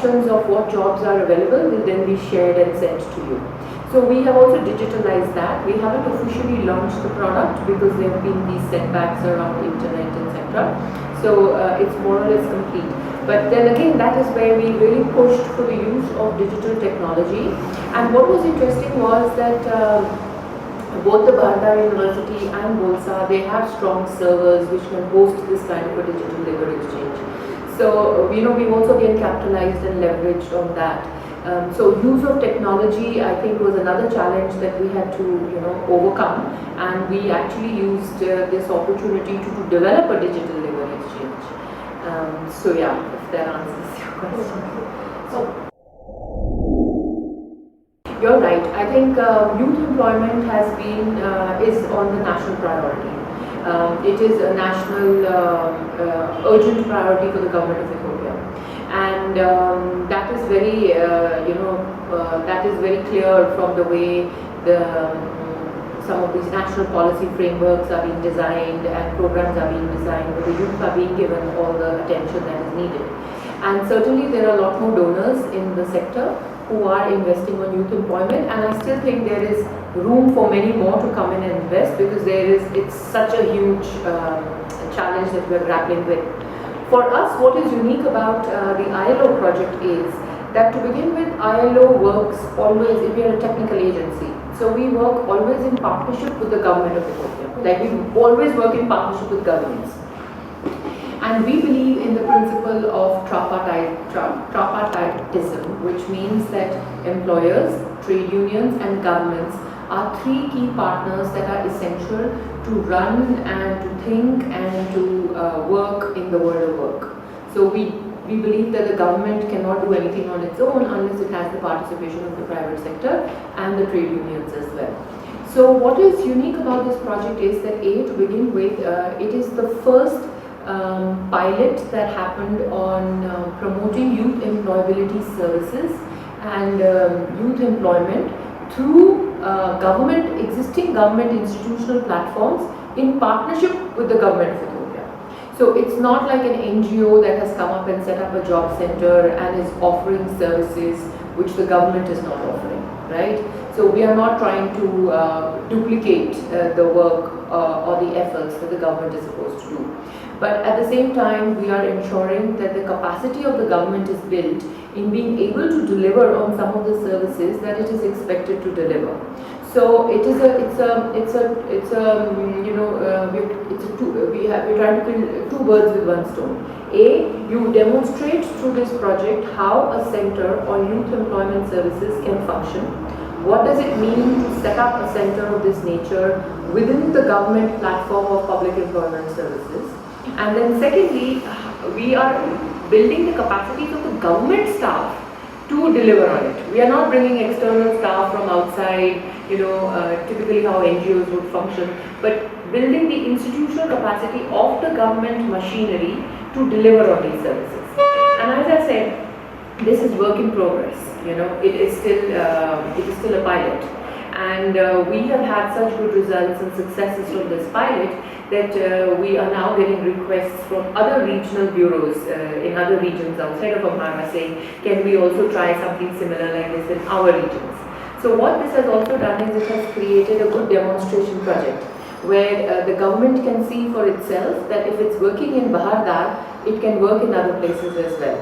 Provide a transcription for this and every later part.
options of what jobs are available will then be shared and sent to you. So we have also digitalized that. We haven't officially launched the product because there have been these setbacks around internet, etc. So it's more or less complete. But then again, that is where we really pushed for the use of digital technology. And what was interesting was that both the Bharatdar University and Bolsa, they have strong servers which can host this kind of a digital labor exchange. So, we've also again capitalized and leveraged on that. So use of technology, I think, was another challenge that we had to, overcome, and we actually used this opportunity to develop a digital labor exchange. So yeah, if that answers your question. So you're right. I think youth employment has been is on the national priority. It is a national urgent priority for the government of Ethiopia. And that is very, that is very clear from the way some of these national policy frameworks are being designed and programs are being designed, where the youth are being given all the attention that is needed. And certainly there are a lot more donors in the sector who are investing on youth employment, and I still think there is room for many more to come in and invest, because it's such a huge challenge that we're grappling with. For us, what is unique about the ILO project is that, to begin with, ILO works always, if we are a technical agency, so we work always in partnership with the government of Ethiopia. Like, we always work in partnership with governments. And we believe in the principle of tripartitism, which means that employers, trade unions and governments are three key partners that are essential to run and to think and to work in the world of work. So we believe that the government cannot do anything on its own unless it has the participation of the private sector and the trade unions as well. So what is unique about this project is that, to begin with, it is the first pilot that happened on promoting youth employability services and youth employment through existing government institutional platforms in partnership with the government of Ethiopia. So it's not like an NGO that has come up and set up a job center and is offering services which the government is not offering, right? So we are not trying to duplicate the work or the efforts that the government is supposed to do. But at the same time, we are ensuring that the capacity of the government is built in being able to deliver on some of the services that it is expected to deliver. So we're trying to kill two birds with one stone. You demonstrate through this project how a center on youth employment services can function. What does it mean to set up a center of this nature within the government platform of public employment services? And then secondly, we are building the capacities of the government staff to deliver on it. We are not bringing external staff from outside, typically how NGOs would function, but building the institutional capacity of the government machinery to deliver on these services. And as I said, this is work in progress. It is still a pilot. And we have had such good results and successes from this pilot that we are now getting requests from other regional bureaus in other regions outside of Amhara saying, can we also try something similar like this in our regions? So what this has also done is it has created a good demonstration project where the government can see for itself that if it's working in Bharatdar, it can work in other places as well.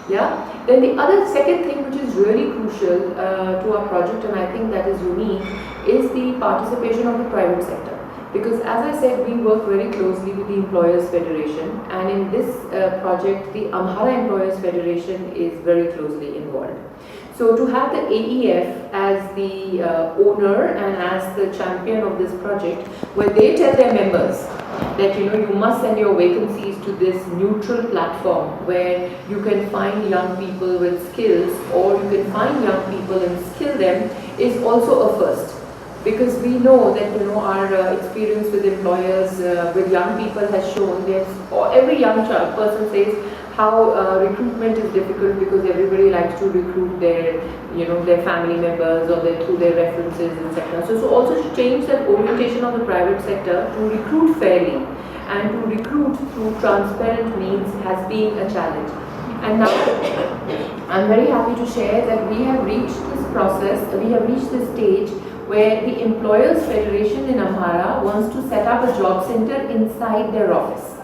Yeah. Then the second thing which is really crucial to our project, and I think that is unique, is the participation of the private sector. Because as I said, we work very closely with the Employers Federation, and in this project, the Amhara Employers Federation is very closely involved. So to have the AEF as the owner and as the champion of this project, where they tell their members that you must send your vacancies to this neutral platform where you can find young people with skills, or you can find young people and skill them, is also a first. Because we know that our experience with employers, with young people has shown that every young person says how recruitment is difficult because everybody likes to recruit their family members or through their references, etc. So also to change that orientation of the private sector to recruit fairly and to recruit through transparent means has been a challenge. And now I'm very happy to share that we have reached this process, we have reached this stage where the Employers Federation in Amhara wants to set up a job center inside their office.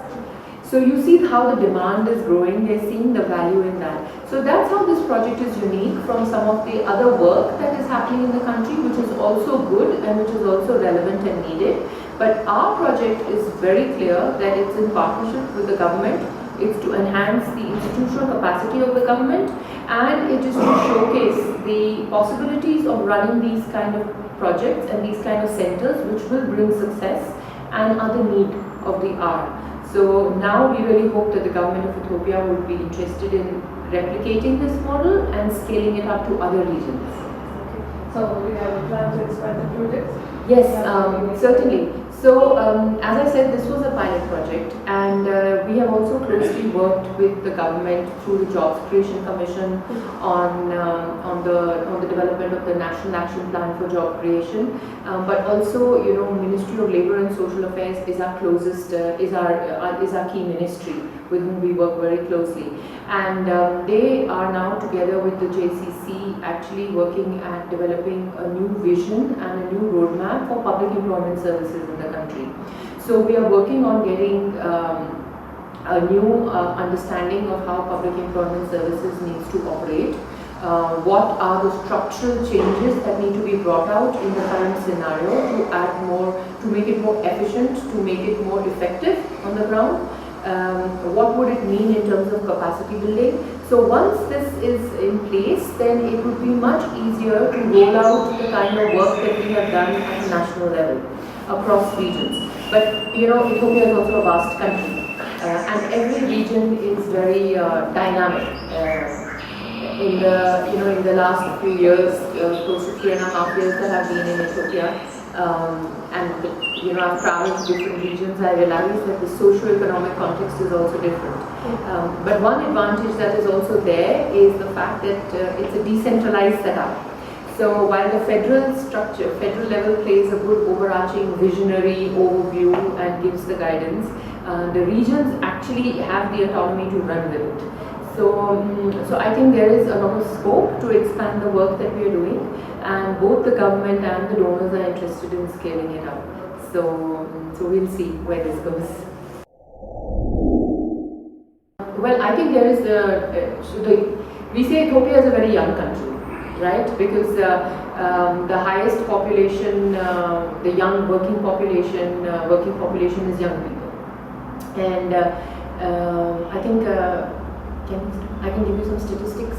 So you see how the demand is growing, they're seeing the value in that. So that's how this project is unique from some of the other work that is happening in the country, which is also good and which is also relevant and needed. But our project is very clear that it's in partnership with the government. It's to enhance the institutional capacity of the government, and it is to showcase the possibilities of running these kind of projects and these kind of centers which will bring success and are the need of the hour. So now we really hope that the government of Ethiopia would be interested in replicating this model and scaling it up to other regions. Okay. So do you have a plan to expand the project? Yes, certainly. So as I said, this was a pilot project, and we have also closely worked with the government through the Jobs Creation Commission on the development of the National Action Plan for Job Creation. But also, Ministry of Labour and Social Affairs is our closest, is our key ministry with whom we work very closely, and they are now together with the JCC actually working at developing a new vision and a new roadmap for public employment services in the country. So we are working on getting a new understanding of how public employment services needs to operate. What are the structural changes that need to be brought out in the current scenario to add more, to make it more efficient, to make it more effective on the ground. What would it mean in terms of capacity building? So once this is in place, then it would be much easier to roll out the kind of work that we have done at a national level across regions. But Ethiopia is also a vast country, and every region is very dynamic. In the last few years, close to 3.5 years that I've been in Ethiopia, and I've traveled to different regions, I realized that the socio-economic context is also different. But one advantage that is also there is the fact that it's a decentralized setup. So while the federal structure, federal level plays a good overarching visionary overview and gives the guidance, the regions actually have the autonomy to run with it. So I think there is a lot of scope to expand the work that we are doing, and both the government and the donors are interested in scaling it up. So we'll see where this goes. Well, I think there is we say Ethiopia is a very young country, right? Because the highest population, the young working population is young people, and I think I can give you some statistics.